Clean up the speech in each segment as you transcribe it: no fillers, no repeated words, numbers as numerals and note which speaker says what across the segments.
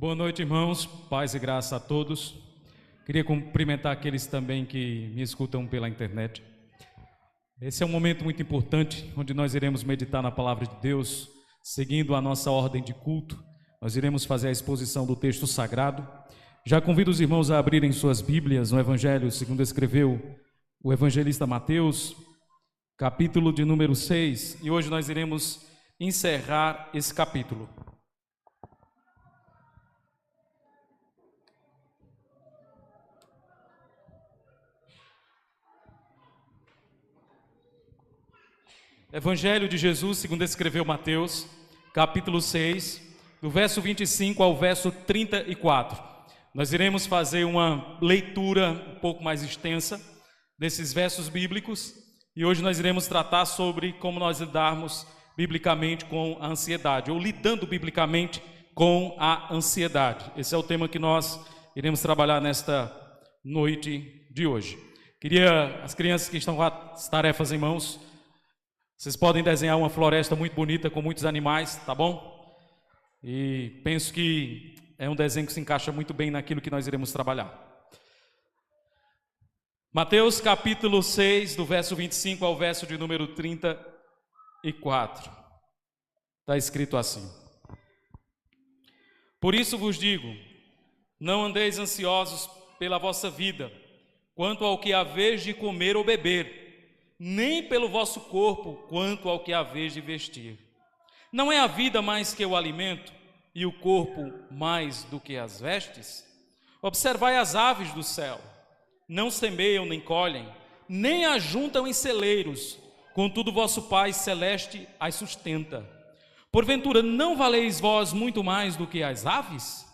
Speaker 1: Boa noite, irmãos, paz e graça a todos. Queria cumprimentar aqueles também que me escutam pela internet. Esse é um momento muito importante, onde nós iremos meditar na palavra de Deus, seguindo a nossa ordem de culto. Nós iremos fazer a exposição do texto sagrado. Já convido os irmãos a abrirem suas Bíblias no Evangelho, segundo escreveu o evangelista Mateus, capítulo de número 6, e hoje nós iremos encerrar esse capítulo. Evangelho de Jesus, segundo escreveu Mateus, capítulo 6, do verso 25 ao verso 34. Nós iremos fazer uma leitura um pouco mais extensa desses versos bíblicos e hoje nós iremos tratar sobre como nós lidarmos biblicamente com a ansiedade, ou lidando biblicamente com a ansiedade. Esse é o tema que nós iremos trabalhar nesta noite de hoje. Queria, as crianças que estão com as tarefas em mãos, vocês podem desenhar uma floresta muito bonita com muitos animais, tá bom? E penso que é um desenho que se encaixa muito bem naquilo que nós iremos trabalhar. Mateus capítulo 6, do verso 25 ao verso de número 34. Está escrito assim: Por isso vos digo, não andeis ansiosos pela vossa vida, quanto ao que haveis de comer ou beber, nem pelo vosso corpo, quanto ao que haveis de vestir. Não é a vida mais que o alimento, e o corpo mais do que as vestes? Observai as aves do céu, não semeiam nem colhem, nem ajuntam em celeiros, contudo vosso Pai celeste as sustenta. Porventura não valeis vós muito mais do que as aves?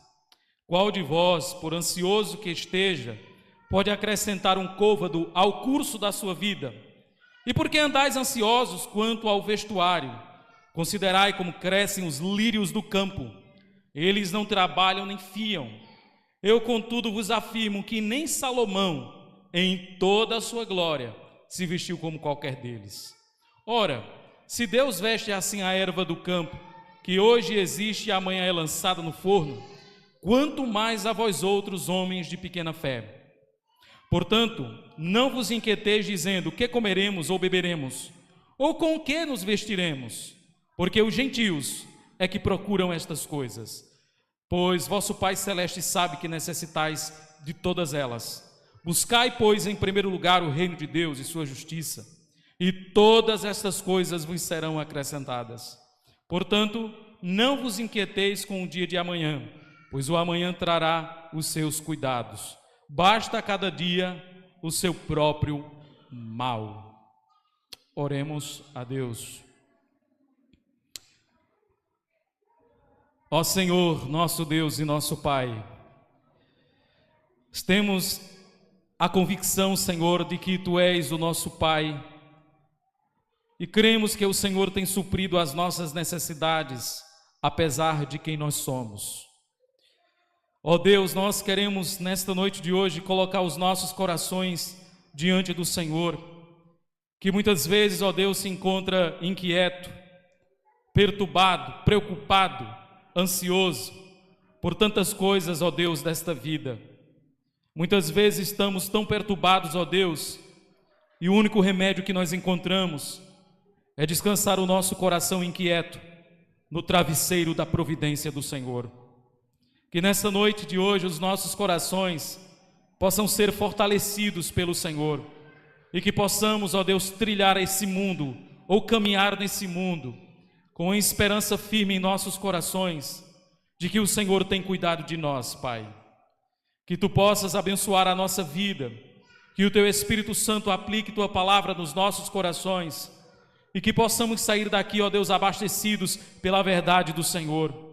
Speaker 1: Qual de vós, por ansioso que esteja, pode acrescentar um côvado ao curso da sua vida? E por que andais ansiosos quanto ao vestuário? Considerai como crescem os lírios do campo. Eles não trabalham nem fiam. Eu, contudo, vos afirmo que nem Salomão, em toda a sua glória, se vestiu como qualquer deles. Ora, se Deus veste assim a erva do campo, que hoje existe e amanhã é lançada no forno, quanto mais a vós outros, homens de pequena fé. Portanto, não vos inquieteis dizendo, que comeremos ou beberemos, ou com que nos vestiremos, porque os gentios é que procuram estas coisas, pois vosso Pai Celeste sabe que necessitais de todas elas. Buscai, pois, em primeiro lugar o reino de Deus e sua justiça, e todas estas coisas vos serão acrescentadas. Portanto, não vos inquieteis com o dia de amanhã, pois o amanhã trará os seus cuidados. Basta a cada dia o seu próprio mal. Oremos a Deus. Ó Senhor, nosso Deus e nosso Pai, temos a convicção, Senhor, de que Tu és o nosso Pai e cremos que o Senhor tem suprido as nossas necessidades, apesar de quem nós somos. Ó Deus, nós queremos nesta noite de hoje colocar os nossos corações diante do Senhor, que muitas vezes, ó Deus, se encontra inquieto, perturbado, preocupado, ansioso por tantas coisas, ó Deus, desta vida. Muitas vezes estamos tão perturbados, ó Deus, e o único remédio que nós encontramos é descansar o nosso coração inquieto no travesseiro da providência do Senhor. Que nesta noite de hoje os nossos corações possam ser fortalecidos pelo Senhor e que possamos, ó Deus, trilhar esse mundo ou caminhar nesse mundo com a esperança firme em nossos corações de que o Senhor tem cuidado de nós, Pai. Que Tu possas abençoar a nossa vida, que o Teu Espírito Santo aplique Tua palavra nos nossos corações e que possamos sair daqui, ó Deus, abastecidos pela verdade do Senhor.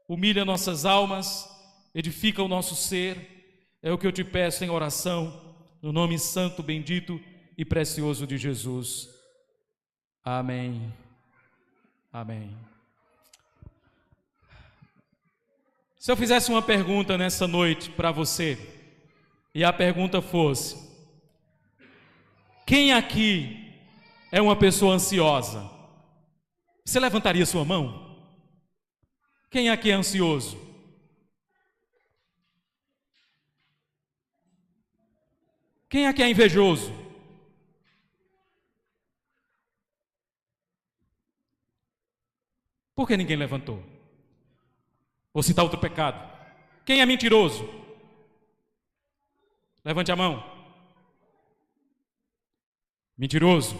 Speaker 1: Humilha nossas almas, edifica o nosso ser, é o que eu te peço em oração, no nome santo, bendito e precioso de Jesus. Amém. Amém. Se eu fizesse uma pergunta nessa noite para você, e a pergunta fosse: quem aqui é uma pessoa ansiosa? Você levantaria sua mão? Quem aqui é ansioso? Quem aqui é invejoso? Por que ninguém levantou? Vou citar outro pecado. Quem é mentiroso? Levante a mão. Mentiroso.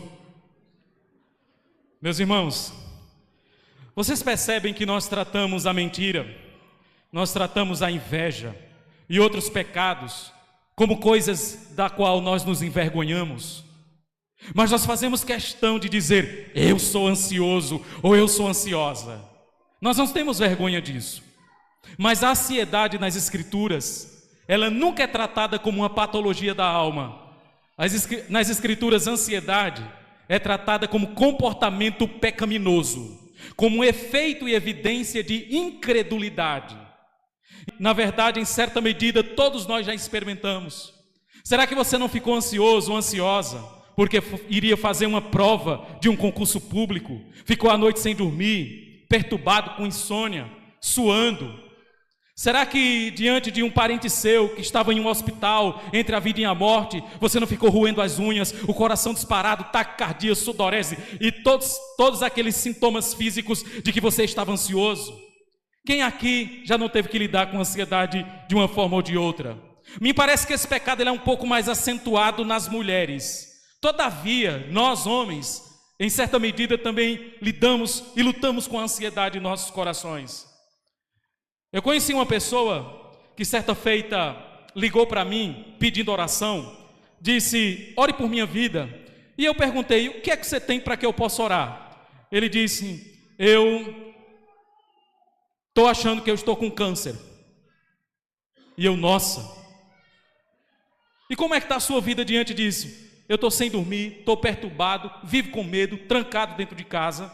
Speaker 1: Meus irmãos, vocês percebem que nós tratamos a mentira, nós tratamos a inveja e outros pecados como coisas da qual nós nos envergonhamos, mas nós fazemos questão de dizer, eu sou ansioso ou eu sou ansiosa. Nós não temos vergonha disso. Mas a ansiedade nas Escrituras, ela nunca é tratada como uma patologia da alma. Nas Escrituras, a ansiedade é tratada como comportamento pecaminoso, como efeito e evidência de incredulidade. Na verdade, em certa medida, todos nós já experimentamos. Será que você não ficou ansioso ou ansiosa porque iria fazer uma prova de um concurso público? Ficou a noite sem dormir, perturbado com insônia, suando? Será que diante de um parente seu que estava em um hospital entre a vida e a morte, você não ficou roendo as unhas, o coração disparado, taquicardia, sudorese e todos aqueles sintomas físicos de que você estava ansioso? Quem aqui já não teve que lidar com ansiedade de uma forma ou de outra? Me parece que esse pecado ele é um pouco mais acentuado nas mulheres. Todavia, nós homens, em certa medida também lidamos e lutamos com a ansiedade em nossos corações. Eu conheci uma pessoa que certa feita ligou para mim pedindo oração, disse, ore por minha vida. E eu perguntei, o que é que você tem para que eu possa orar? Ele disse, eu estou achando que eu estou com câncer. E eu, nossa. E como é que está a sua vida diante disso? Eu estou sem dormir, estou perturbado, vivo com medo, trancado dentro de casa.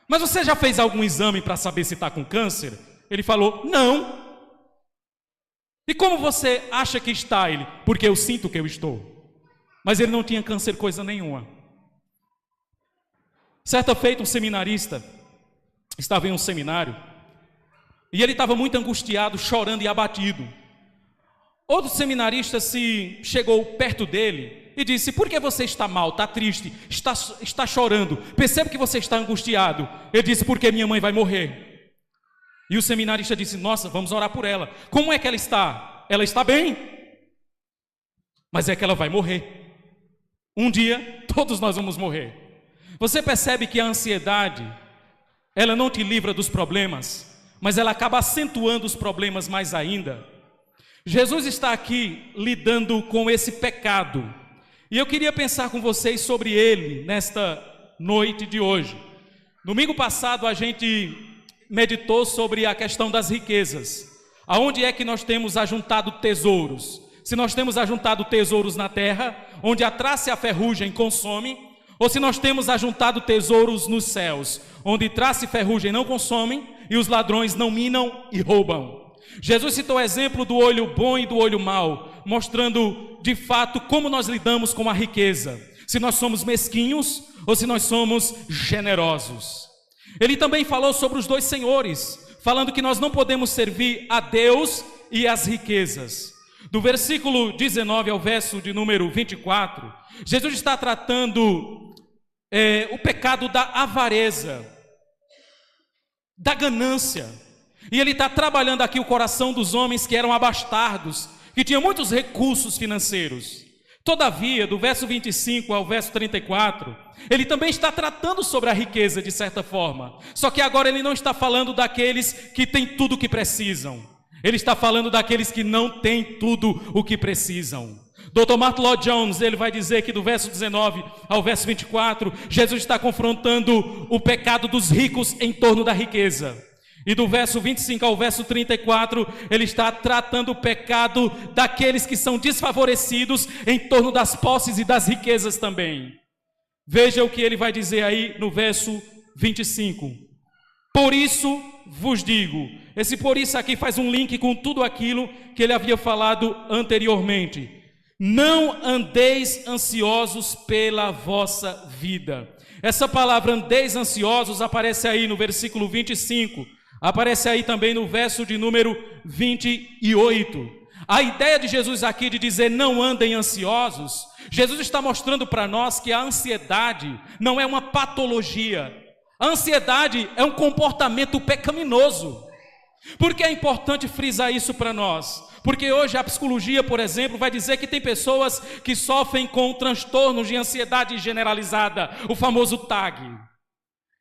Speaker 1: Mas você já fez algum exame para saber se está com câncer? Ele falou, não. E como você acha que está? Ele, porque eu sinto que eu estou. Mas ele não tinha câncer coisa nenhuma. Certa feita, um seminarista estava em um seminário e ele estava muito angustiado, chorando e abatido. Outro seminarista chegou perto dele e disse, por que você está mal, está triste, está chorando? Percebo que você está angustiado. Ele disse, porque minha mãe vai morrer. E o seminarista disse, nossa, vamos orar por ela. Como é que ela está? Ela está bem, mas é que ela vai morrer. Um dia, todos nós vamos morrer. Você percebe que a ansiedade, ela não te livra dos problemas, mas ela acaba acentuando os problemas mais ainda. Jesus está aqui lidando com esse pecado. E eu queria pensar com vocês sobre ele nesta noite de hoje. Domingo passado a gente meditou sobre a questão das riquezas. Aonde é que nós temos ajuntado tesouros? Se nós temos ajuntado tesouros na terra, onde a traça e a ferrugem consomem, ou se nós temos ajuntado tesouros nos céus, onde traça e ferrugem não consomem e os ladrões não minam e roubam. Jesus citou o exemplo do olho bom e do olho mau, mostrando de fato como nós lidamos com a riqueza, se nós somos mesquinhos ou se nós somos generosos. Ele também falou sobre os dois senhores, falando que nós não podemos servir a Deus e as riquezas. Do versículo 19 ao verso de número 24, Jesus está tratando o pecado da avareza, da ganância. E ele está trabalhando aqui o coração dos homens que eram abastardos, que tinham muitos recursos financeiros. Todavia, do verso 25 ao verso 34, ele também está tratando sobre a riqueza de certa forma. Só que agora ele não está falando daqueles que têm tudo o que precisam. Ele está falando daqueles que não têm tudo o que precisam. Dr. Martin Lloyd Jones, ele vai dizer que do verso 19 ao verso 24, Jesus está confrontando o pecado dos ricos em torno da riqueza. E do verso 25 ao verso 34, ele está tratando o pecado daqueles que são desfavorecidos em torno das posses e das riquezas também. Veja o que ele vai dizer aí no verso 25. Por isso vos digo, esse por isso aqui faz um link com tudo aquilo que ele havia falado anteriormente. Não andeis ansiosos pela vossa vida. Essa palavra andeis ansiosos aparece aí no versículo 25. Aparece aí também no verso de número 28. A ideia de Jesus aqui de dizer não andem ansiosos, Jesus está mostrando para nós que a ansiedade não é uma patologia. A ansiedade é um comportamento pecaminoso. Por que é importante frisar isso para nós? Porque hoje a psicologia, por exemplo, vai dizer que tem pessoas que sofrem com transtornos de ansiedade generalizada, o famoso TAG.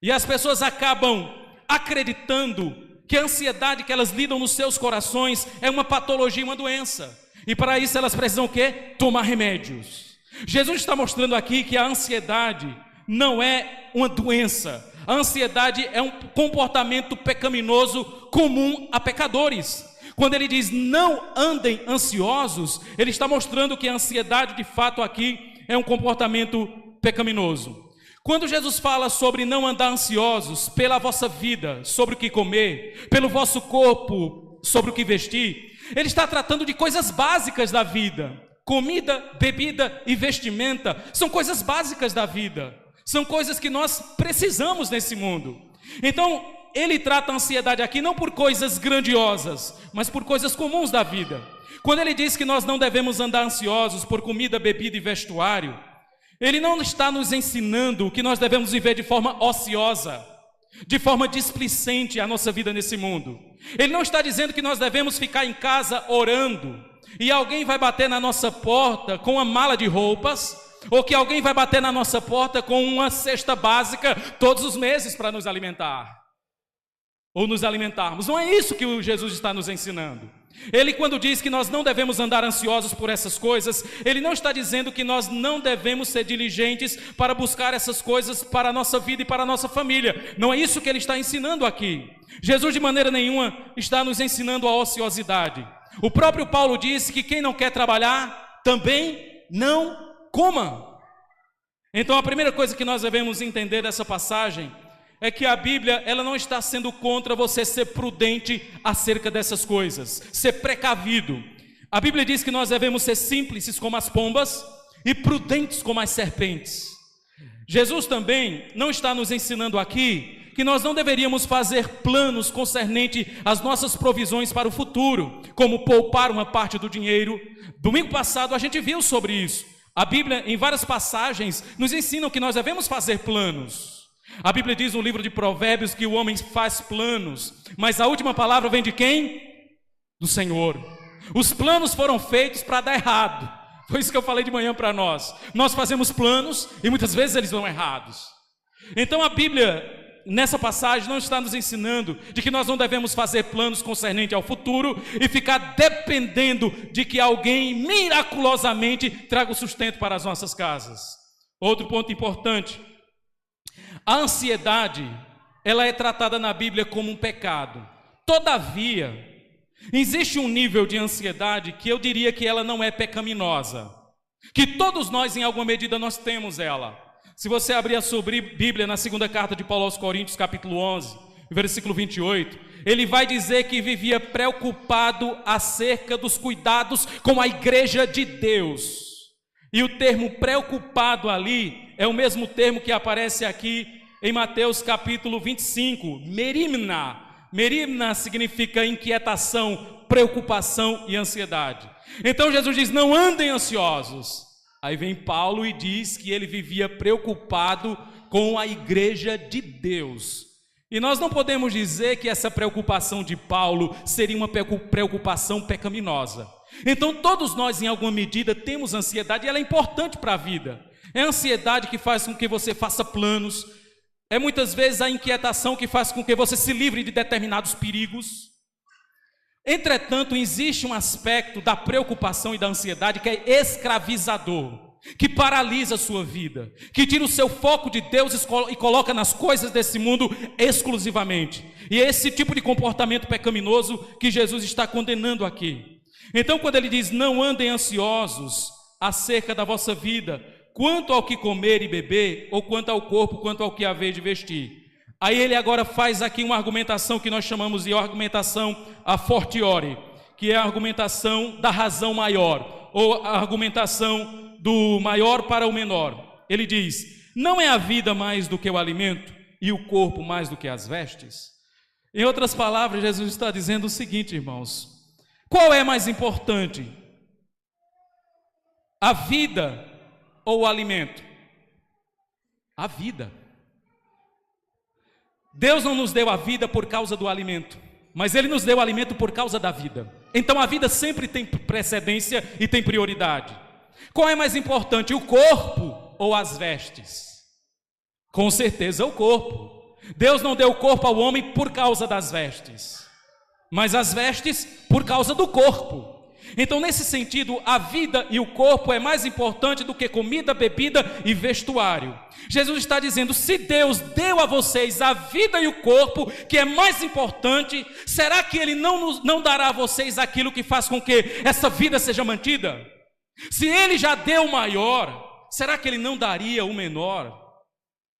Speaker 1: E as pessoas acabam acreditando que a ansiedade que elas lidam nos seus corações é uma patologia, uma doença. E para isso elas precisam o quê? Tomar remédios. Jesus está mostrando aqui que a ansiedade não é uma doença. A ansiedade é um comportamento pecaminoso comum a pecadores. Quando ele diz não andem ansiosos, ele está mostrando que a ansiedade de fato aqui é um comportamento pecaminoso. Quando Jesus fala sobre não andar ansiosos pela vossa vida, sobre o que comer, pelo vosso corpo, sobre o que vestir, ele está tratando de coisas básicas da vida. Comida, bebida e vestimenta são coisas básicas da vida. São coisas que nós precisamos nesse mundo. Então, ele trata a ansiedade aqui não por coisas grandiosas, mas por coisas comuns da vida. Quando ele diz que nós não devemos andar ansiosos por comida, bebida e vestuário, ele não está nos ensinando que nós devemos viver de forma ociosa, de forma displicente a nossa vida nesse mundo. Ele não está dizendo que nós devemos ficar em casa orando e alguém vai bater na nossa porta com uma mala de roupas, ou que alguém vai bater na nossa porta com uma cesta básica todos os meses para nos alimentar, ou nos alimentarmos. Não é isso que o Jesus está nos ensinando. Ele, quando diz que nós não devemos andar ansiosos por essas coisas, ele não está dizendo que nós não devemos ser diligentes para buscar essas coisas para a nossa vida e para a nossa família. Não é isso que ele está ensinando aqui. Jesus de maneira nenhuma está nos ensinando a ociosidade. O próprio Paulo disse que quem não quer trabalhar também não coma. Então a primeira coisa que nós devemos entender dessa passagem é que a Bíblia, ela não está sendo contra você ser prudente acerca dessas coisas, ser precavido. A Bíblia diz que nós devemos ser simples como as pombas e prudentes como as serpentes. Jesus também não está nos ensinando aqui que nós não deveríamos fazer planos concernente às nossas provisões para o futuro, como poupar uma parte do dinheiro. Domingo passado a gente viu sobre isso. A Bíblia, em várias passagens, nos ensina que nós devemos fazer planos. A Bíblia diz no livro de Provérbios que o homem faz planos, mas a última palavra vem de quem? Do Senhor. Os planos foram feitos para dar errado. Foi isso que eu falei de manhã para nós. Nós fazemos planos e muitas vezes eles dão errados. Então a Bíblia, nessa passagem, não está nos ensinando de que nós não devemos fazer planos concernente ao futuro e ficar dependendo de que alguém miraculosamente traga o sustento para as nossas casas. Outro ponto importante: a ansiedade, ela é tratada na Bíblia como um pecado. Todavia, existe um nível de ansiedade que eu diria que ela não é pecaminosa, que todos nós em alguma medida nós temos ela. Se você abrir a sua Bíblia na segunda carta de Paulo aos Coríntios, capítulo 11, versículo 28, ele vai dizer que vivia preocupado acerca dos cuidados com a igreja de Deus. E o termo preocupado ali é o mesmo termo que aparece aqui em Mateus capítulo 25, merimna. Merimna significa inquietação, preocupação e ansiedade. Então Jesus diz: não andem ansiosos. Aí vem Paulo e diz que ele vivia preocupado com a igreja de Deus. E nós não podemos dizer que essa preocupação de Paulo seria uma preocupação pecaminosa. Então todos nós em alguma medida temos ansiedade e ela é importante para a vida. É a ansiedade que faz com que você faça planos. É muitas vezes a inquietação que faz com que você se livre de determinados perigos. Entretanto, existe um aspecto da preocupação e da ansiedade que é escravizador, que paralisa a sua vida, que tira o seu foco de Deus e coloca nas coisas desse mundo exclusivamente. E é esse tipo de comportamento pecaminoso que Jesus está condenando aqui. Então, quando ele diz: não andem ansiosos acerca da vossa vida, quanto ao que comer e beber, ou quanto ao corpo, quanto ao que haver de vestir. Aí ele agora faz aqui uma argumentação que nós chamamos de argumentação a fortiori, que é a argumentação da razão maior, ou a argumentação do maior para o menor. Ele diz: não é a vida mais do que o alimento e o corpo mais do que as vestes? Em outras palavras, Jesus está dizendo o seguinte, irmãos: Qual é mais importante? A vida ou o alimento? A vida. Deus não nos deu a vida por causa do alimento, mas Ele nos deu o alimento por causa da vida. Então a vida sempre tem precedência e tem prioridade. Qual é mais importante, o corpo ou as vestes? Com certeza o corpo. Deus não deu o corpo ao homem por causa das vestes, mas as vestes por causa do corpo. Então, nesse sentido, a vida e o corpo é mais importante do que comida, bebida e vestuário. Jesus está dizendo, se Deus deu a vocês a vida e o corpo, que é mais importante, será que Ele não dará a vocês aquilo que faz com que essa vida seja mantida? Se Ele já deu o maior, será que Ele não daria o menor?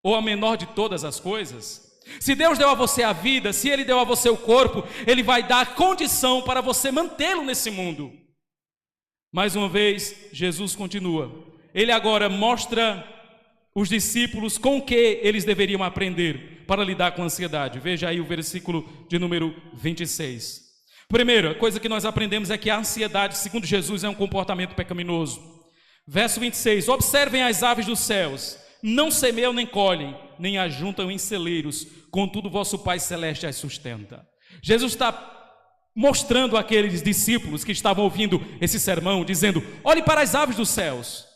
Speaker 1: Ou a menor de todas as coisas? Se Deus deu a você a vida, se Ele deu a você o corpo, Ele vai dar a condição para você mantê-lo nesse mundo. Mais uma vez, Jesus continua. Ele agora mostra os discípulos com o que eles deveriam aprender para lidar com a ansiedade. Veja aí o versículo de número 26. Primeira coisa que nós aprendemos é que a ansiedade, segundo Jesus, é um comportamento pecaminoso. Verso 26, observem as aves dos céus, não semeiam nem colhem, nem ajuntam em celeiros, contudo vosso Pai Celeste as sustenta. Jesus está mostrando àqueles discípulos que estavam ouvindo esse sermão, dizendo, olhe para as aves dos céus.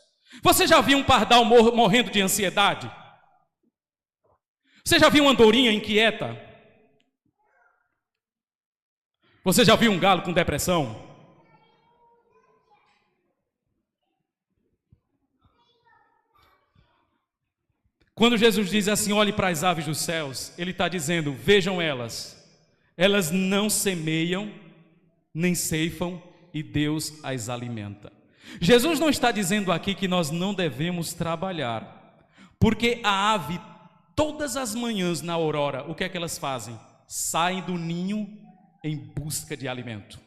Speaker 1: Você já viu um pardal morrendo de ansiedade? Você já viu uma andorinha inquieta? Você já viu um galo com depressão? Quando Jesus diz assim, olhe para as aves dos céus, Ele está dizendo, vejam elas não semeiam, nem ceifam, e Deus as alimenta. Jesus não está dizendo aqui que nós não devemos trabalhar, porque a ave, todas as manhãs na aurora, o que é que elas fazem? Saem do ninho em busca de alimento.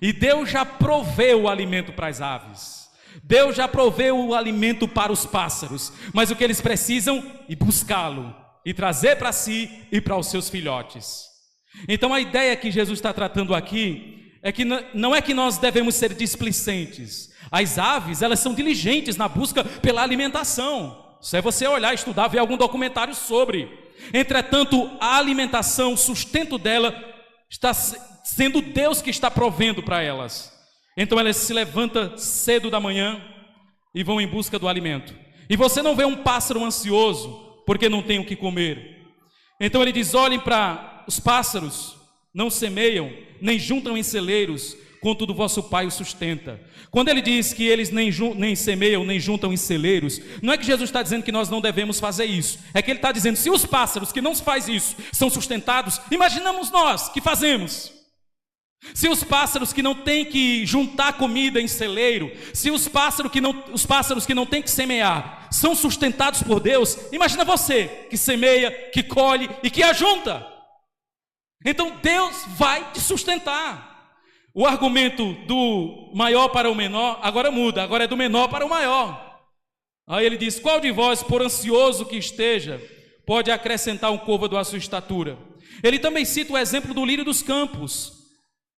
Speaker 1: E Deus já proveu o alimento para as aves. Deus já proveu o alimento para os pássaros, mas o que eles precisam é buscá-lo e trazer para si e para os seus filhotes. Então a ideia que Jesus está tratando aqui é que não é que nós devemos ser displicentes. As aves, elas são diligentes na busca pela alimentação. Isso é você olhar, estudar, ver algum documentário sobre. Entretanto, a alimentação, o sustento dela, está sendo Deus que está provendo para elas. Então elas se levantam cedo da manhã e vão em busca do alimento. E você não vê um pássaro ansioso porque não tem o que comer. Então ele diz, olhem para os pássaros, não semeiam, nem juntam em celeiros, contudo vosso Pai o sustenta. Quando ele diz que eles nem semeiam, nem juntam em celeiros, não é que Jesus está dizendo que nós não devemos fazer isso. É que ele está dizendo, se os pássaros que não fazem isso são sustentados, imaginamos nós que fazemos. Se os pássaros que não têm que juntar comida em celeiro, se os pássaros que não têm que semear são sustentados por Deus, imagina você que semeia, que colhe e que ajunta. Então Deus vai te sustentar. O argumento do maior para o menor agora muda, agora é do menor para o maior. Aí ele diz, qual de vós, por ansioso que esteja, pode acrescentar um côvado à sua estatura? Ele também cita o exemplo do lírio dos campos,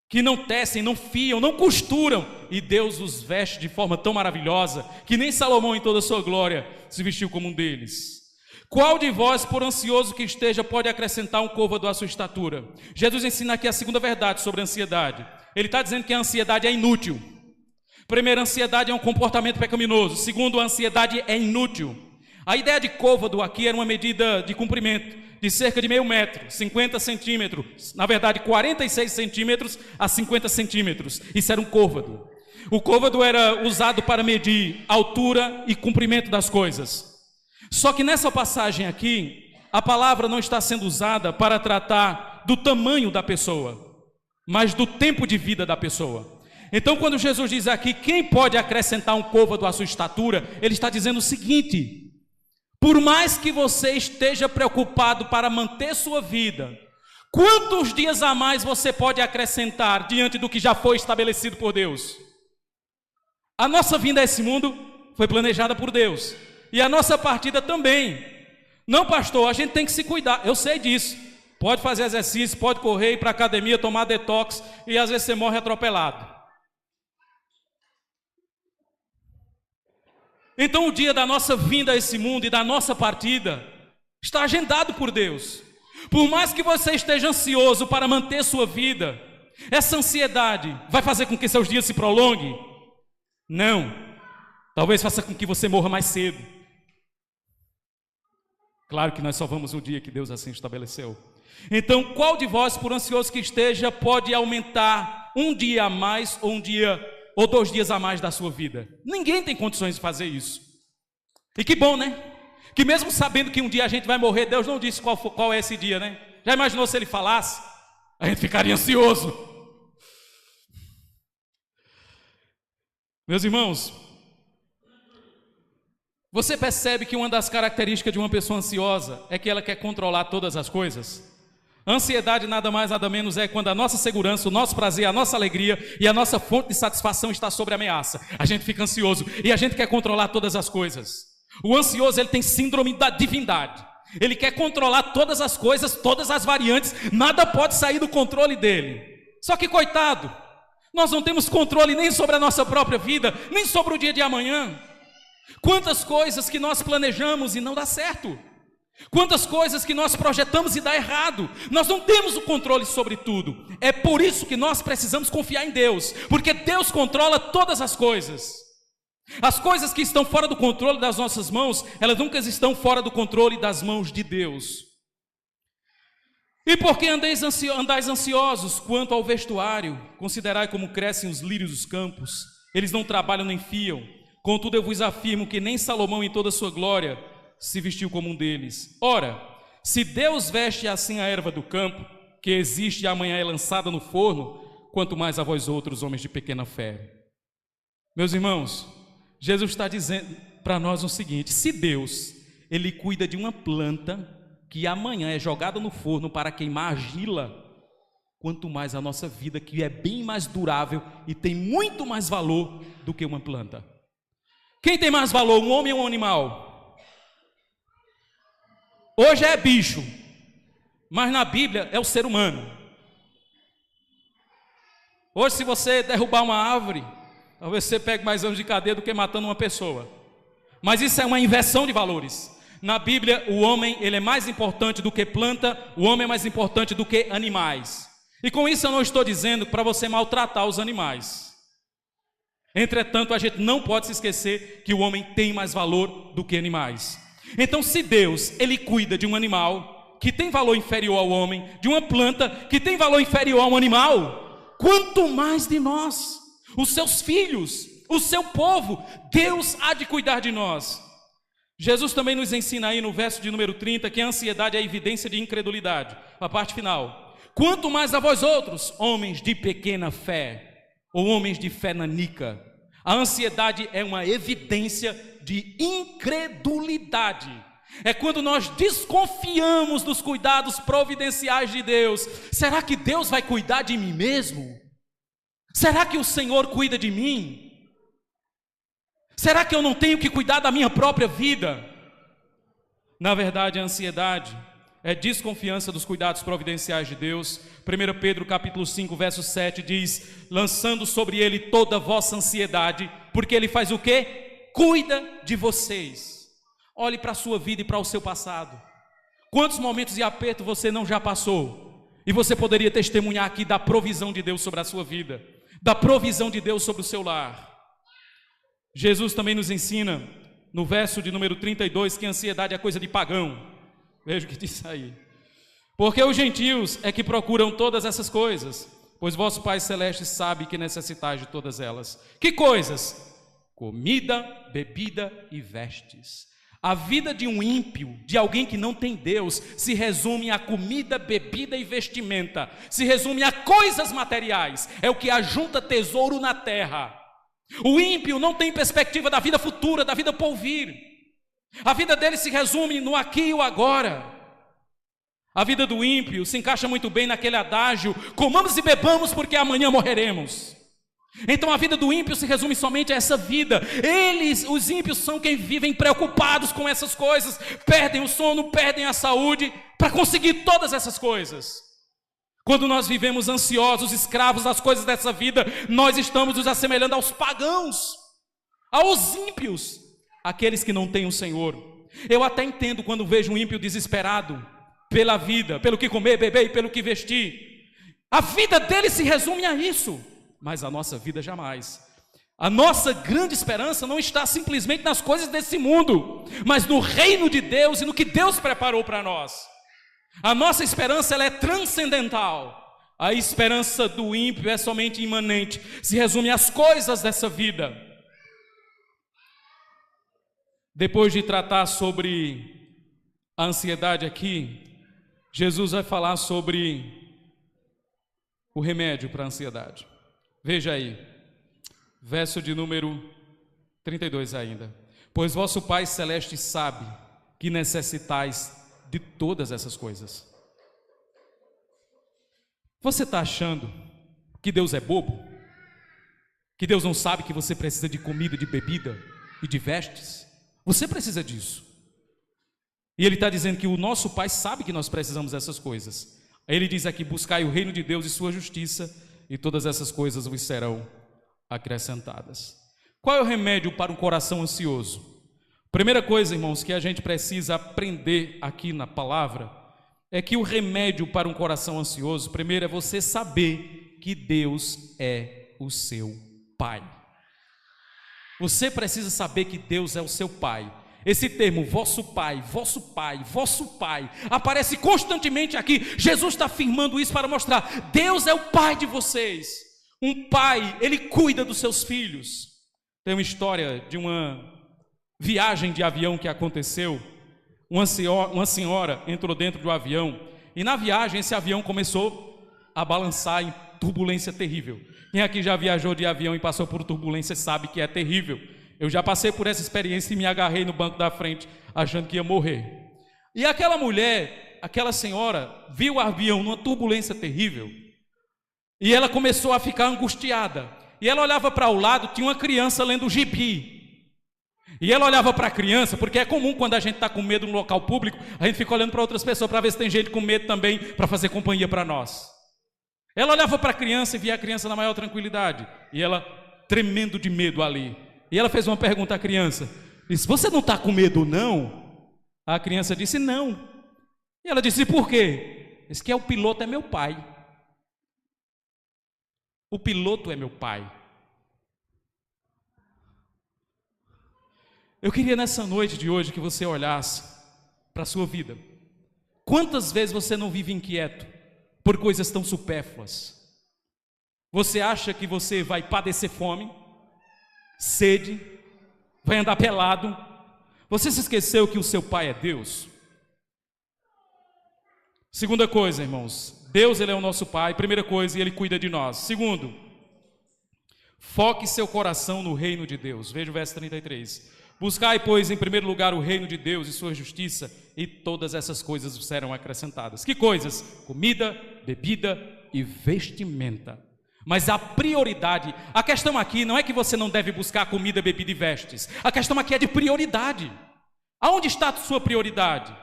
Speaker 1: que não tecem, não fiam, não costuram, e Deus os veste de forma tão maravilhosa, que nem Salomão em toda a sua glória se vestiu como um deles. Qual de vós, por ansioso que esteja, pode acrescentar um côvado à sua estatura? Jesus ensina aqui a segunda verdade sobre a ansiedade. Ele está dizendo que a ansiedade é inútil. Primeiro, a ansiedade é um comportamento pecaminoso. Segundo, a ansiedade é inútil. A ideia de côvado aqui era uma medida de comprimento de cerca de meio metro, 50 centímetros, na verdade 46 centímetros a 50 centímetros. Isso era um côvado. O côvado era usado para medir altura e comprimento das coisas. Só que nessa passagem aqui, a palavra não está sendo usada para tratar do tamanho da pessoa, mas do tempo de vida da pessoa. Então, quando Jesus diz aqui, quem pode acrescentar um côvado à sua estatura, ele está dizendo o seguinte: por mais que você esteja preocupado para manter sua vida, quantos dias a mais você pode acrescentar diante do que já foi estabelecido por Deus? A nossa vinda a esse mundo foi planejada por Deus. E a nossa partida também. Não, pastor, a gente tem que se cuidar. Eu sei disso. pode fazer exercício, pode correr, ir para a academia, tomar detox, e às vezes você morre atropelado. Então o dia da nossa vinda a esse mundo e da nossa partida está agendado por Deus. Por mais que você esteja ansioso para manter sua vida, essa ansiedade vai fazer com que seus dias se prolonguem? Não. Talvez faça com que você morra mais cedo. Claro que nós só vamos no dia que Deus assim estabeleceu. Então, qual de vós, por ansioso que esteja, pode aumentar um dia a mais ou 2 dias a mais da sua vida? Ninguém tem condições de fazer isso. E que bom, né? Que mesmo sabendo que um dia a gente vai morrer, Deus não disse qual é esse dia, né? Já imaginou se Ele falasse? A gente ficaria ansioso. Meus irmãos, você percebe que uma das características de uma pessoa ansiosa é que ela quer controlar todas as coisas? A ansiedade nada mais nada menos é quando a nossa segurança, o nosso prazer, a nossa alegria e a nossa fonte de satisfação está sob ameaça. A gente fica ansioso e a gente quer controlar todas as coisas. O ansioso, ele tem síndrome da divindade. Ele quer controlar todas as coisas, todas as variantes, nada pode sair do controle dele. Só que coitado, nós não temos controle nem sobre a nossa própria vida, nem sobre o dia de amanhã. Quantas coisas que nós planejamos e não dá certo. Quantas coisas que nós projetamos e dá errado. Nós não temos o controle sobre tudo. É por isso que nós precisamos confiar em Deus, porque Deus controla todas as coisas. As coisas que estão fora do controle das nossas mãos, elas nunca estão fora do controle das mãos de Deus. E por que andais ansiosos quanto ao vestuário? Considerai como crescem os lírios dos campos. Eles não trabalham nem fiam. Contudo eu vos afirmo que nem Salomão em toda a sua glória se vestiu como um deles. Ora, se Deus veste assim a erva do campo, que existe e amanhã é lançada no forno, quanto mais a vós outros, homens de pequena fé. Meus irmãos, Jesus está dizendo para nós o seguinte: se Deus, Ele cuida de uma planta que amanhã é jogada no forno para queimar argila, quanto mais a nossa vida, que é bem mais durável e tem muito mais valor do que uma planta. Quem tem mais valor, um homem ou um animal? Hoje é bicho, mas na Bíblia é o ser humano. Hoje, se você derrubar uma árvore, talvez você pegue mais anos de cadeia do que matando uma pessoa. Mas isso é uma inversão de valores. Na Bíblia, o homem, ele é mais importante do que planta, o homem é mais importante do que animais. E com isso eu não estou dizendo para você maltratar os animais. Entretanto, a gente não pode se esquecer que o homem tem mais valor do que animais. Então, se Deus, Ele cuida de um animal que tem valor inferior ao homem, de uma planta que tem valor inferior a um animal, quanto mais de nós, os seus filhos, o seu povo, Deus há de cuidar de nós. Jesus também nos ensina aí no verso de número 30 que a ansiedade é a evidência de incredulidade. A parte final: quanto mais a vós outros, homens de pequena fé, ou homens de fé nanica. A ansiedade é uma evidência de incredulidade. É quando nós desconfiamos dos cuidados providenciais de Deus. Será que Deus vai cuidar de mim mesmo? Será que o Senhor cuida de mim? Será que eu não tenho que cuidar da minha própria vida? Na verdade, a ansiedade é desconfiança dos cuidados providenciais de Deus. 1 Pedro capítulo 5, verso 7 diz: lançando sobre Ele toda a vossa ansiedade, porque Ele faz o quê? Cuida de vocês. Olhe para a sua vida e para o seu passado. Quantos momentos de aperto você não já passou? E você poderia testemunhar aqui da provisão de Deus sobre a sua vida, da provisão de Deus sobre o seu lar. Jesus também nos ensina, no verso de número 32, que a ansiedade é coisa de pagão. Veja o que diz aí: porque os gentios é que procuram todas essas coisas, pois vosso Pai Celeste sabe que necessitais de todas elas. Que coisas? Comida, bebida e vestes. A vida de um ímpio, de alguém que não tem Deus, se resume a comida, bebida e vestimenta, se resume a coisas materiais, é o que ajunta tesouro na terra. O ímpio não tem perspectiva da vida futura, da vida por vir. A vida dele se resume no aqui e o agora. A vida do ímpio se encaixa muito bem naquele adágio: comamos e bebamos porque amanhã morreremos. Então a vida do ímpio se resume somente a essa vida. Eles, os ímpios, são quem vivem preocupados com essas coisas, perdem o sono, perdem a saúde, para conseguir todas essas coisas. Quando nós vivemos ansiosos, escravos das coisas dessa vida, nós estamos nos assemelhando aos pagãos, aos ímpios, aqueles que não têm o Senhor. Eu até entendo quando vejo um ímpio desesperado pela vida, pelo que comer, beber e pelo que vestir. A vida dele se resume a isso. Mas a nossa vida jamais. A nossa grande esperança não está simplesmente nas coisas desse mundo, mas no reino de Deus e no que Deus preparou para nós. A nossa esperança, ela é transcendental. A esperança do ímpio é somente imanente, se resume às coisas dessa vida. Depois de tratar sobre a ansiedade aqui, Jesus vai falar sobre o remédio para a ansiedade. Veja aí, verso de número 32 ainda. Pois vosso Pai Celeste sabe que necessitais de todas essas coisas. Você está achando que Deus é bobo? Que Deus não sabe que você precisa de comida, de bebida e de vestes? Você precisa disso. E Ele está dizendo que o nosso Pai sabe que nós precisamos dessas coisas. Aí Ele diz aqui, buscai o reino de Deus e sua justiça, e todas essas coisas vos serão acrescentadas. Qual é o remédio para um coração ansioso? Primeira coisa, irmãos, que a gente precisa aprender aqui na palavra, é que o remédio para um coração ansioso, primeiro é você saber que Deus é o seu Pai. Você precisa saber que Deus é o seu Pai. Esse termo, vosso Pai, vosso Pai, vosso Pai, aparece constantemente aqui. Jesus está afirmando isso para mostrar, Deus é o Pai de vocês. Um pai, ele cuida dos seus filhos. Tem uma história de uma viagem de avião que aconteceu. Uma senhora entrou dentro do avião, e na viagem esse avião começou a balançar em turbulência terrível. Quem aqui já viajou de avião e passou por turbulência sabe que é terrível. Eu já passei por essa experiência e me agarrei no banco da frente, achando que ia morrer. E aquela mulher, aquela senhora, viu o avião numa turbulência terrível, e ela começou a ficar angustiada. E ela olhava para o lado, tinha uma criança lendo gibi. E ela olhava para a criança, porque é comum quando a gente está com medo no local público, a gente fica olhando para outras pessoas para ver se tem gente com medo também, para fazer companhia para nós. Ela olhava para a criança e via a criança na maior tranquilidade, e ela tremendo de medo ali. E ela fez uma pergunta à criança, disse, você não está com medo não? A criança disse, não. E ela disse, por quê? Disse que o piloto é meu pai. O piloto é meu pai. Eu queria nessa noite de hoje que você olhasse para a sua vida. Quantas vezes você não vive inquieto por coisas tão supérfluas? Você acha que você vai padecer fome, sede, vai andar pelado? Você se esqueceu que o seu pai é Deus? Segunda coisa, irmãos, Deus, ele é o nosso pai. Primeira coisa, ele cuida de nós. Segundo, foque seu coração no reino de Deus. Veja o verso 33. Buscai, pois, em primeiro lugar o reino de Deus e sua justiça, e todas essas coisas serão acrescentadas. Que coisas? Comida, bebida e vestimenta. Mas a prioridade, a questão aqui não é que você não deve buscar comida, bebida e vestes. A questão aqui é de prioridade. Aonde está a sua prioridade?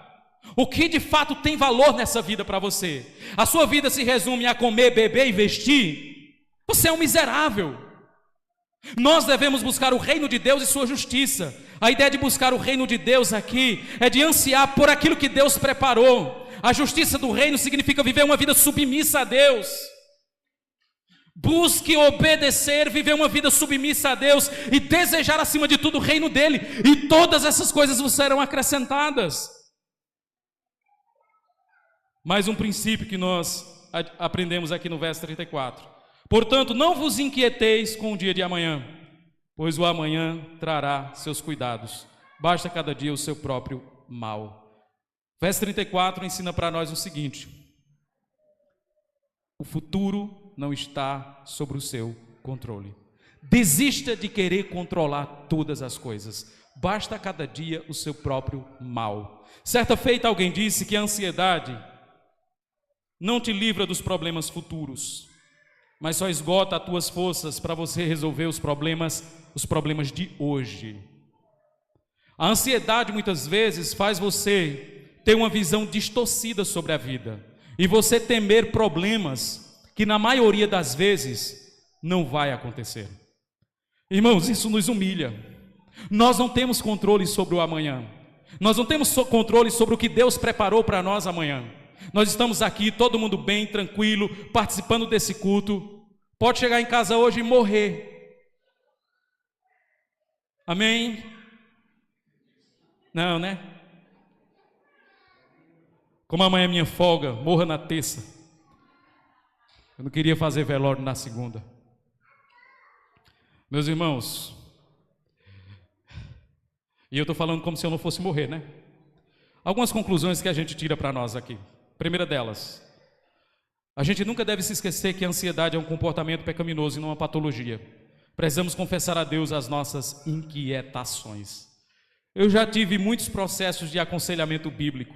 Speaker 1: O que de fato tem valor nessa vida para você? A sua vida se resume a comer, beber e vestir? Você é um miserável. Nós devemos buscar o reino de Deus e sua justiça. A ideia de buscar o reino de Deus aqui é de ansiar por aquilo que Deus preparou. A justiça do reino significa viver uma vida submissa a Deus. Busque obedecer, viver uma vida submissa a Deus e desejar acima de tudo o reino dele, e todas essas coisas vos serão acrescentadas. Mais um princípio que nós aprendemos aqui no verso 34. Portanto, não vos inquieteis com o dia de amanhã, pois o amanhã trará seus cuidados. Basta cada dia o seu próprio mal. Verso 34 ensina para nós o seguinte: o futuro não está sobre o seu controle. Desista de querer controlar todas as coisas. Basta cada dia o seu próprio mal. Certa feita alguém disse que a ansiedade não te livra dos problemas futuros, mas só esgota as tuas forças para você resolver os problemas de hoje. A ansiedade muitas vezes faz você ter uma visão distorcida sobre a vida e você temer problemas que na maioria das vezes não vai acontecer. Irmãos, isso nos humilha. Nós não temos controle sobre o amanhã. Nós não temos controle sobre o que Deus preparou para nós amanhã. Nós estamos aqui, todo mundo bem, tranquilo, participando desse culto. Pode chegar em casa hoje e morrer. Amém? Não, né? Como amanhã é minha folga, morra na terça. Eu não queria fazer velório na segunda. Meus irmãos, e eu estou falando como se eu não fosse morrer, né? Algumas conclusões que a gente tira para nós aqui. Primeira delas, a gente nunca deve se esquecer que a ansiedade é um comportamento pecaminoso e não uma patologia. Precisamos confessar a Deus as nossas inquietações. Eu já tive muitos processos de aconselhamento bíblico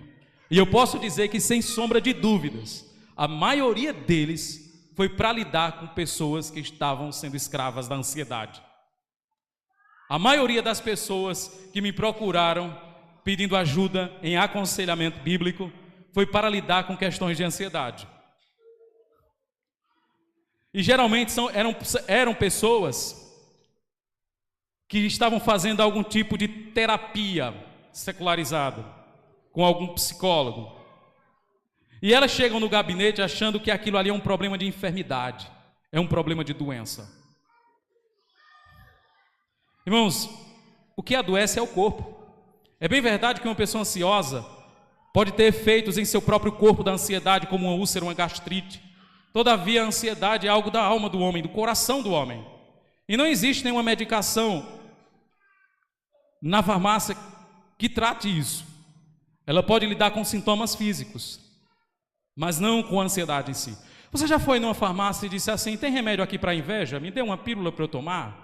Speaker 1: e eu posso dizer que, sem sombra de dúvidas, a maioria deles foi para lidar com pessoas que estavam sendo escravas da ansiedade. A maioria das pessoas que me procuraram pedindo ajuda em aconselhamento bíblico foi para lidar com questões de ansiedade. E geralmente eram pessoas que estavam fazendo algum tipo de terapia secularizada com algum psicólogo. E elas chegam no gabinete achando que aquilo ali é um problema de enfermidade, é um problema de doença. Irmãos, o que adoece é o corpo. É bem verdade que uma pessoa ansiosa pode ter efeitos em seu próprio corpo da ansiedade, como uma úlcera, uma gastrite. Todavia, a ansiedade é algo da alma do homem, do coração do homem. E não existe nenhuma medicação na farmácia que trate isso. Ela pode lidar com sintomas físicos, mas não com a ansiedade em si. Você já foi numa farmácia e disse assim: tem remédio aqui para inveja? Me dê uma pílula para eu tomar?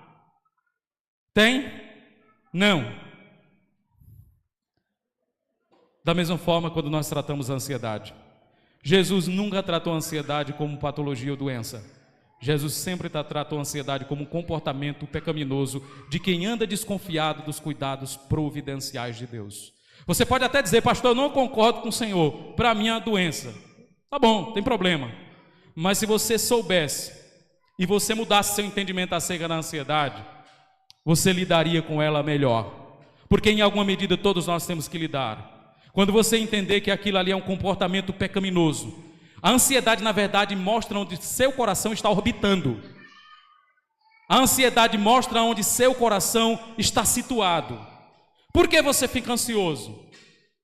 Speaker 1: Tem? Não. Da mesma forma, quando nós tratamos a ansiedade, Jesus nunca tratou a ansiedade como patologia ou doença. Jesus sempre tratou a ansiedade como um comportamento pecaminoso de quem anda desconfiado dos cuidados providenciais de Deus. Você pode até dizer: pastor, eu não concordo com o Senhor, para mim é uma doença. Tá bom, tem problema. Mas se você soubesse e você mudasse seu entendimento acerca da ansiedade, você lidaria com ela melhor, porque em alguma medida todos nós temos que lidar. Quando você entender que aquilo ali é um comportamento pecaminoso, a ansiedade na verdade mostra onde seu coração está orbitando. A ansiedade mostra onde seu coração está situado. Por que você fica ansioso?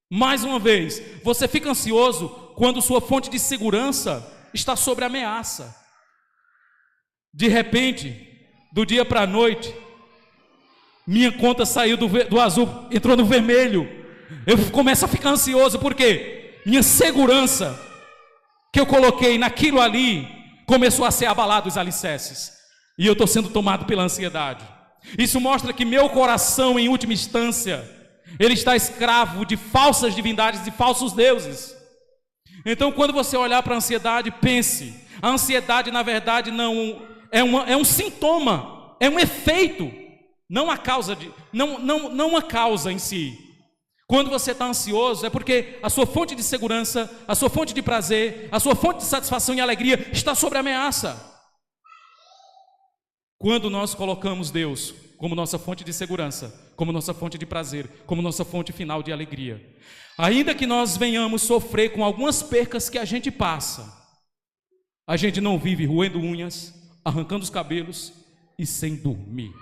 Speaker 1: Mais uma vez, você fica ansioso quando sua fonte de segurança está sob ameaça. De repente, do dia para a noite, minha conta saiu do azul, entrou no vermelho. Eu começo a ficar ansioso, porque minha segurança que eu coloquei naquilo ali começou a ser abalado, os alicerces, e eu estou sendo tomado pela ansiedade. Isso mostra que meu coração, em última instância, ele está escravo de falsas divindades e falsos deuses. Então, quando você olhar para a ansiedade, pense: a ansiedade na verdade não é um sintoma, é um efeito, não a causa não a causa em si. Quando você está ansioso, é porque a sua fonte de segurança, a sua fonte de prazer, a sua fonte de satisfação e alegria está sob ameaça. Quando nós colocamos Deus como nossa fonte de segurança, como nossa fonte de prazer, como nossa fonte final de alegria, ainda que nós venhamos sofrer com algumas percas que a gente passa, a gente não vive roendo unhas, arrancando os cabelos e sem dormir.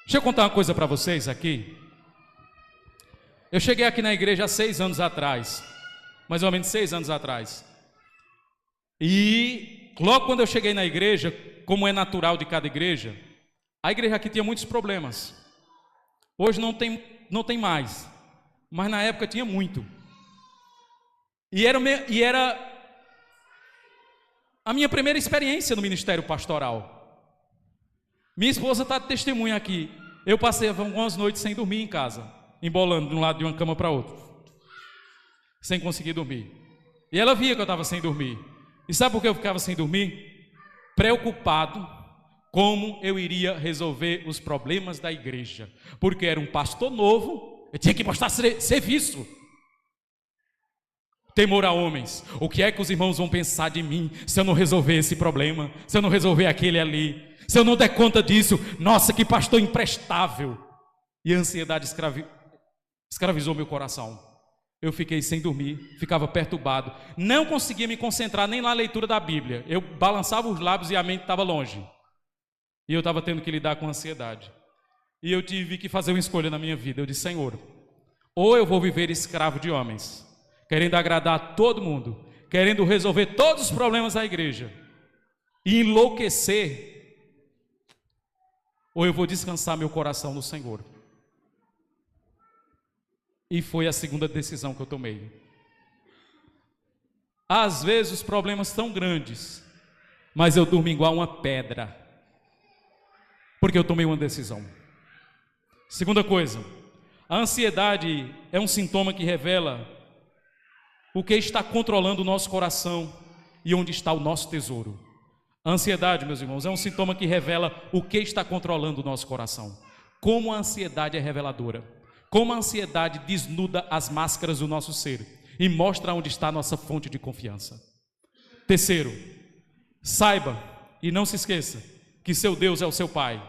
Speaker 1: Deixa eu contar uma coisa para vocês aqui. Eu cheguei aqui na igreja há 6 anos atrás, mais ou menos 6 anos atrás. E logo quando eu cheguei na igreja, como é natural de cada igreja, a igreja aqui tinha muitos problemas. Hoje não tem mais, mas na época tinha muito. E era a minha primeira experiência no ministério pastoral. Minha esposa está de testemunha aqui. Eu passei algumas noites sem dormir em casa, embolando de um lado de uma cama para outro, sem conseguir dormir. E ela via que eu estava sem dormir. E sabe por que eu ficava sem dormir? Preocupado como eu iria resolver os problemas da igreja. Porque era um pastor novo, eu tinha que mostrar serviço. Temor a homens. O que é que os irmãos vão pensar de mim se eu não resolver esse problema? Se eu não resolver aquele ali? Se eu não der conta disso? Nossa, que pastor imprestável. E a ansiedade escravizou meu coração. Eu fiquei sem dormir, ficava perturbado. Não conseguia me concentrar nem na leitura da Bíblia. Eu balançava os lábios e a mente estava longe. E eu estava tendo que lidar com a ansiedade. E eu tive que fazer uma escolha na minha vida. Eu disse: Senhor, ou eu vou viver escravo de homens, querendo agradar a todo mundo, querendo resolver todos os problemas da igreja e enlouquecer, ou eu vou descansar meu coração no Senhor. E foi a segunda decisão que eu tomei. Às vezes os problemas são grandes, mas eu durmo igual uma pedra, porque eu tomei uma decisão. Segunda coisa, a ansiedade é um sintoma que revela o que está controlando o nosso coração e onde está o nosso tesouro. A ansiedade, meus irmãos, é um sintoma que revela o que está controlando o nosso coração. Como a ansiedade é reveladora. Como a ansiedade desnuda as máscaras do nosso ser e mostra onde está a nossa fonte de confiança. Terceiro, saiba e não se esqueça que seu Deus é o seu Pai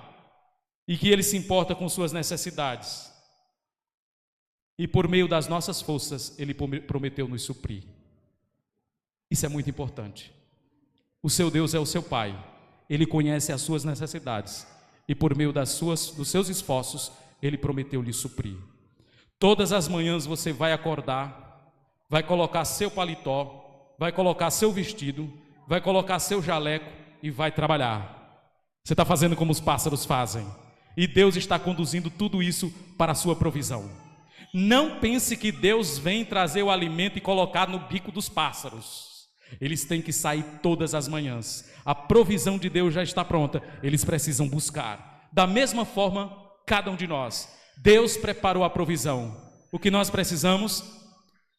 Speaker 1: e que Ele se importa com suas necessidades. E por meio das nossas forças, Ele prometeu nos suprir. Isso é muito importante. O seu Deus é o seu Pai. Ele conhece as suas necessidades. E por meio dos seus esforços, Ele prometeu lhe suprir. Todas as manhãs você vai acordar, vai colocar seu paletó, vai colocar seu vestido, vai colocar seu jaleco e vai trabalhar. Você está fazendo como os pássaros fazem. E Deus está conduzindo tudo isso para a sua provisão. Não pense que Deus vem trazer o alimento e colocar no bico dos pássaros. Eles têm que sair todas as manhãs. A provisão de Deus já está pronta. Eles precisam buscar. Da mesma forma, cada um de nós. Deus preparou a provisão. O que nós precisamos?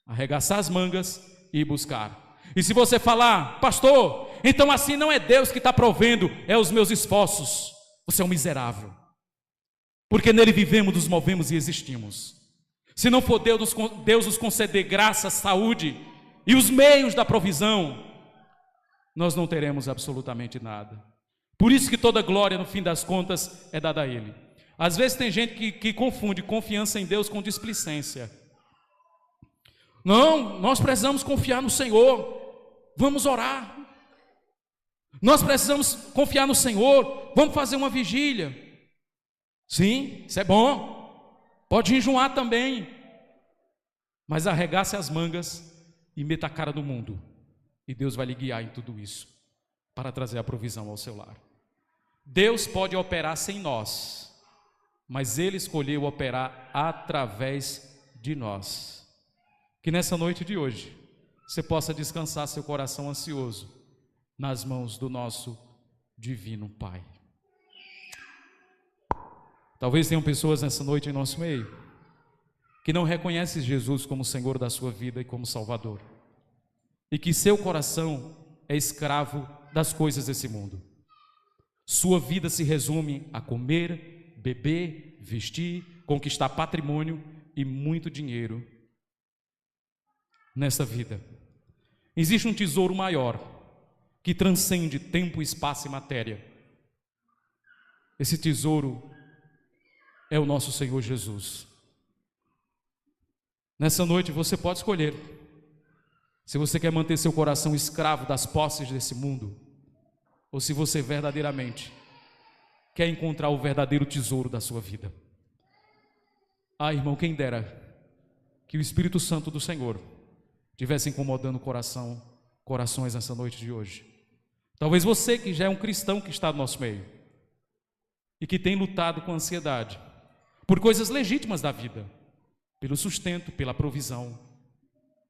Speaker 1: Arregaçar as mangas e buscar. E se você falar: pastor, então assim não é Deus que está provendo, é os meus esforços. Você é um miserável. Porque nele vivemos, nos movemos e existimos. Se não for Deus nos conceder graça, saúde e os meios da provisão, nós não teremos absolutamente nada. Por isso que toda glória, no fim das contas, é dada a Ele. Às vezes tem gente que confunde confiança em Deus com displicência. Não, nós precisamos confiar no Senhor. Vamos orar. Nós precisamos confiar no Senhor. Vamos fazer uma vigília. Sim, isso é bom. Pode enjoar também. Mas arregace as mangas e meta a cara no mundo. E Deus vai lhe guiar em tudo isso para trazer a provisão ao seu lar. Deus pode operar sem nós, mas Ele escolheu operar através de nós. Que nessa noite de hoje você possa descansar seu coração ansioso nas mãos do nosso divino Pai. Talvez tenham pessoas nessa noite em nosso meio que não reconhecem Jesus como Senhor da sua vida e como Salvador, e que seu coração é escravo das coisas desse mundo. Sua vida se resume a comer, beber, vestir, conquistar patrimônio e muito dinheiro nessa vida. Existe um tesouro maior que transcende tempo, espaço e matéria. Esse tesouro é o nosso Senhor Jesus. Nessa noite você pode escolher se você quer manter seu coração escravo das posses desse mundo, ou se você verdadeiramente quer encontrar o verdadeiro tesouro da sua vida. Ah, irmão, quem dera que o Espírito Santo do Senhor estivesse incomodando corações nessa noite de hoje. Talvez você que já é um cristão que está no nosso meio e que tem lutado com ansiedade por coisas legítimas da vida, pelo sustento, pela provisão,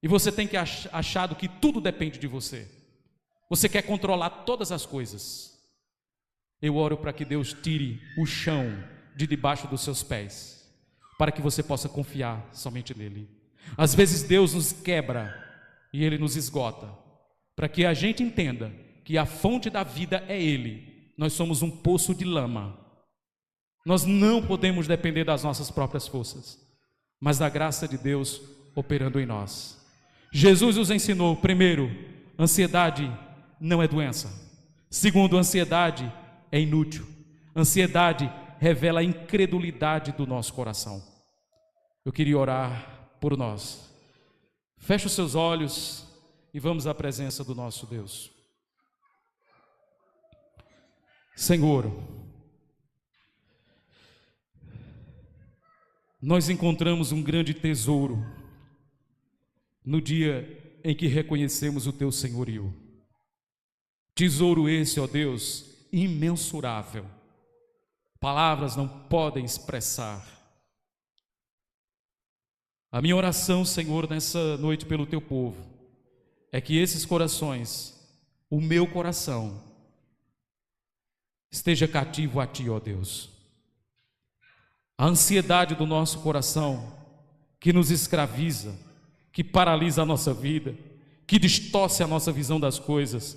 Speaker 1: e você tem que achado que tudo depende de você. Você quer controlar todas as coisas. Eu oro para que Deus tire o chão de debaixo dos seus pés, para que você possa confiar somente nele. Às vezes Deus nos quebra e Ele nos esgota, para que a gente entenda que a fonte da vida é Ele. Nós somos um poço de lama. Nós não podemos depender das nossas próprias forças, mas da graça de Deus operando em nós. Jesus nos ensinou, primeiro, ansiedade não é doença. Segundo, ansiedade é inútil. Ansiedade revela a incredulidade do nosso coração. Eu queria orar por nós. Feche os seus olhos e vamos à presença do nosso Deus. Senhor, nós encontramos um grande tesouro no dia em que reconhecemos o Teu senhorio. Tesouro esse, ó Deus, imensurável. Palavras não podem expressar. A minha oração, Senhor, nessa noite pelo Teu povo, é que esses corações, o meu coração, esteja cativo a Ti, ó Deus. A ansiedade do nosso coração, que nos escraviza, que paralisa a nossa vida, que distorce a nossa visão das coisas,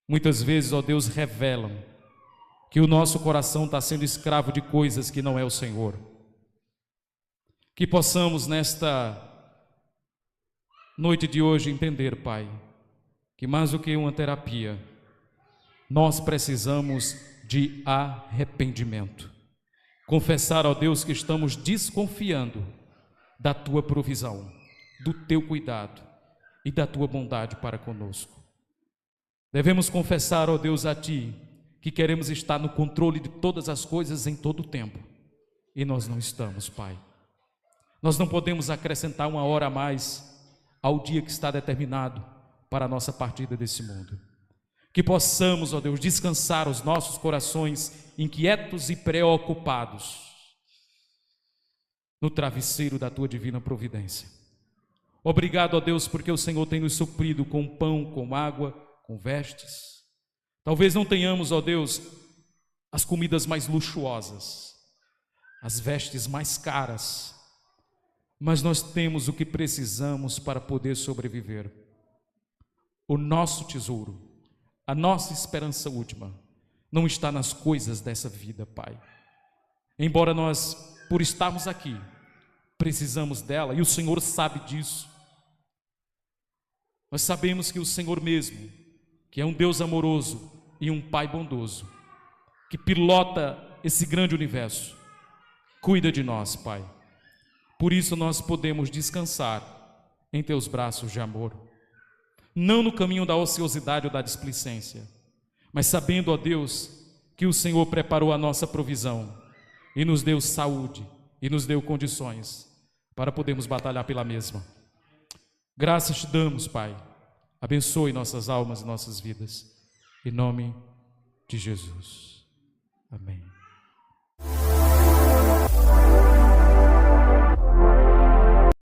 Speaker 1: muitas vezes, ó Deus, revelam que o nosso coração está sendo escravo de coisas que não é o Senhor. Que possamos nesta noite de hoje entender, Pai, que mais do que uma terapia, nós precisamos de arrependimento. Confessar, ó Deus, que estamos desconfiando da Tua provisão, do Teu cuidado e da Tua bondade para conosco. Devemos confessar, ó Deus, a Ti, que queremos estar no controle de todas as coisas em todo o tempo, e nós não estamos, Pai. Nós não podemos acrescentar uma hora a mais ao dia que está determinado para a nossa partida desse mundo. Que possamos, ó Deus, descansar os nossos corações inquietos e preocupados no travesseiro da Tua divina providência. Obrigado, ó Deus, porque o Senhor tem nos suprido com pão, com água, com vestes. Talvez não tenhamos, ó Deus, as comidas mais luxuosas, as vestes mais caras, mas nós temos o que precisamos para poder sobreviver. O nosso tesouro, a nossa esperança última, não está nas coisas dessa vida, Pai. Embora nós, por estarmos aqui, precisamos dela, e o Senhor sabe disso. Nós sabemos que o Senhor mesmo, que é um Deus amoroso e um Pai bondoso, que pilota esse grande universo, cuida de nós, Pai. Por isso nós podemos descansar em Teus braços de amor, não no caminho da ociosidade ou da displicência, mas sabendo, ó Deus, que o Senhor preparou a nossa provisão e nos deu saúde e nos deu condições para podermos batalhar pela mesma. Graças Te damos, Pai. Abençoe nossas almas e nossas vidas. Em nome de Jesus.